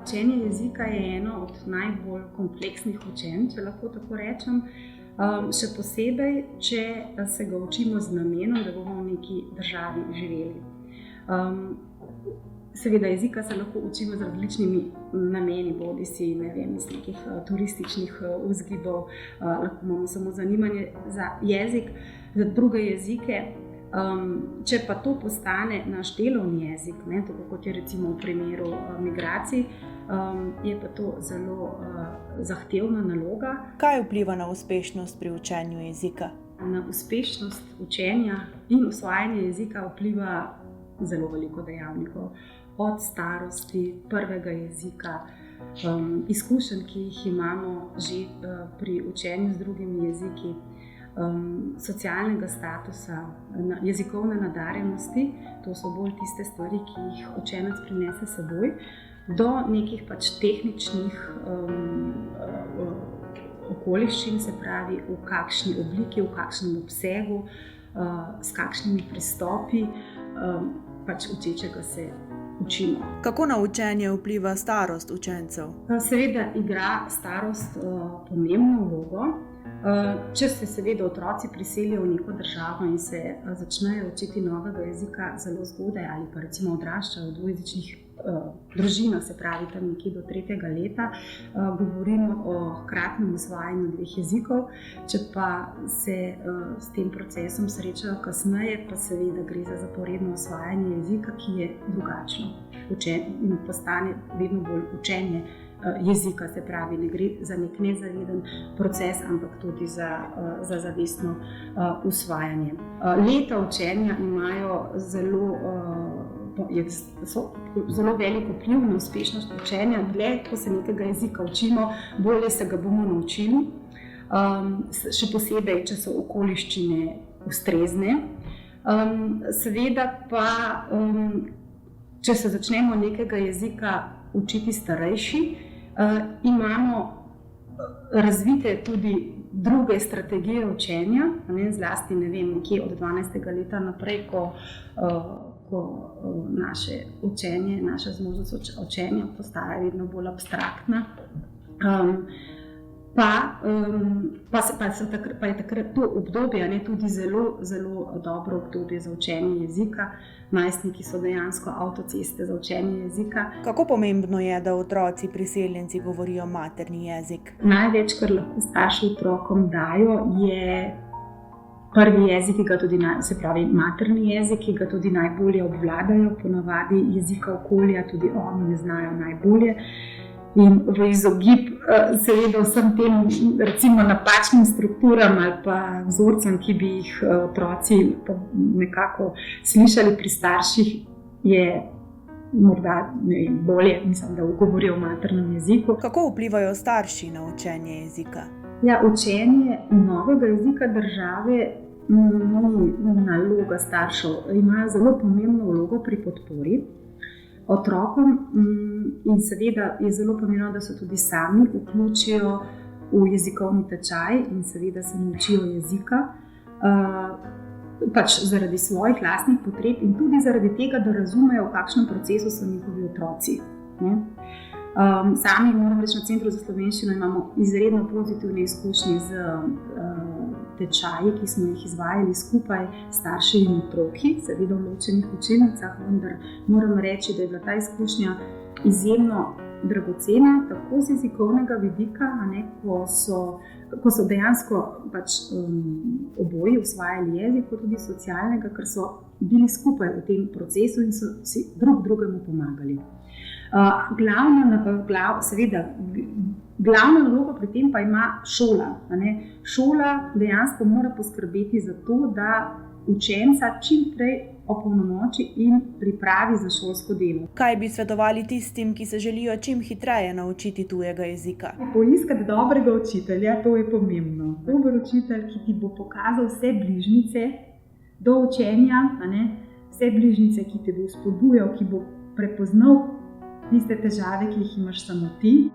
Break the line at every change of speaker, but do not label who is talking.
Učenje jezika je eno od najbolj kompleksnih učenj, če lahko tako rečem. Še posebej, če se ga učimo z namenom, da bomo v neki državi živeli. Seveda jezika se lahko učimo z različnimi nameni, bodisi iz nekih turističnih vzgibov, lahko imamo samo zanimanje za jezik, za druge jezike. Če pa to postane naš delovni jezik, tako kot je recimo v primeru migracij, je pa to zelo zahtevna naloga.
Kaj vpliva na uspešnost pri učenju jezika?
Na uspešnost učenja in usvajanja jezika vpliva zelo veliko dejavnikov. Od starosti, prvega jezika, izkušenj, ki jih imamo že pri učenju z drugimi jeziki, socialnega statusa, jezikovne nadarjenosti, to so bolj tiste stvari, ki jih učenec prinese s seboj, do nekih tehničnih okoliščin, se pravi v kakšni obliki, v kakšnem obsegu, s kakšnimi pristopi učečega se učimo.
Kako na učenje vpliva starost učencev?
Seveda igra starost pomembno vlogo. Če se seveda otroci priselijo v neko državo in se začnejo učiti novega jezika zelo zgodaj ali pa recimo odraščajo v dvojezičnih družinah, se pravi tam nekje do 3. leta, govorimo o hkratnem usvajanju 2 jezikov. Če pa se s tem procesom srečajo kasneje, pa seveda gre za zaporedno usvajanje jezika, ki je drugačno in postane vedno bolj učenje jezika, se pravi, ne gre za nek nezaveden proces, ampak tudi za zavestno usvajanje. Leta učenja imajo zelo velik vpliv na uspešnost učenja. Dlje, ko se nekega jezika učimo, bolje se ga bomo naučili, še posebej, če so okoliščine ustrezne. Seveda pa, če se začnemo nekega jezika učiti starejši, imamo razvite tudi druge strategije učenja, zlasti nekje od 12. leta naprej, ko naše učenje, naša zmožnost učenja postaja vedno bolj abstraktna. Pa je takrat to obdobje tudi zelo, zelo dobro obdobje za učenje jezika. Najstniki so dejansko avtoceste za učenje jezika.
Kako pomembno je, da otroci priseljenci govorijo materni jezik?
Največ, kar lahko starši otrokom dajo, je prvi jezik, ki ga tudi, se pravi materni jezik, ki ga tudi najbolje obvladajo. Ponavadi jezika okolja tudi oni ne znajo najbolje. In v izogib seveda vsem tem recimo napačnim strukturam ali pa vzorcem, ki bi jih otroci nekako slišali pri starših, je morda bolje, da govorijo v maternem jeziku.
Kako vplivajo starši na učenje jezika?
Učenje novega jezika države ni naloga staršev, imajo zelo pomembno vlogo pri podpori otrokom in seveda je zelo pomembno, da se tudi sami vključijo v jezikovni tečaj in seveda se naučijo jezika, zaradi svojih lastnih potreb in tudi zaradi tega, da razumejo, v kakšnem procesu so njihovi otroci. Sami moram reči, na Centru za slovenščino imamo izredno pozitivne izkušnje z tečaji, ki smo jih izvajali skupaj starši in otroki, seveda v ločenih učilnicah, vendar moram reči, da je bila ta izkušnja izjemno dragocena, tako z jezikovnega vidika, ko so dejansko oboji usvajali jezik, kot tudi socialnega, ker so bili skupaj v tem procesu in so si drug drugemu pomagali. Glavno nalogo pri tem pa ima šola. Šola dejansko mora poskrbeti za to, da učenca čim prej opolnomoči in pripravi za šolsko delo.
Kaj bi svetovali tistim, ki se želijo čim hitreje naučiti tujega jezika?
Poiskati dobrega učitelja, to je pomembno. Dober učitelj, ki ti bo pokazal vse bližnjice do učenja, vse bližnjice, ki te bo spodbujal, ki bo prepoznal tiste težave, ki jih imaš samo ti.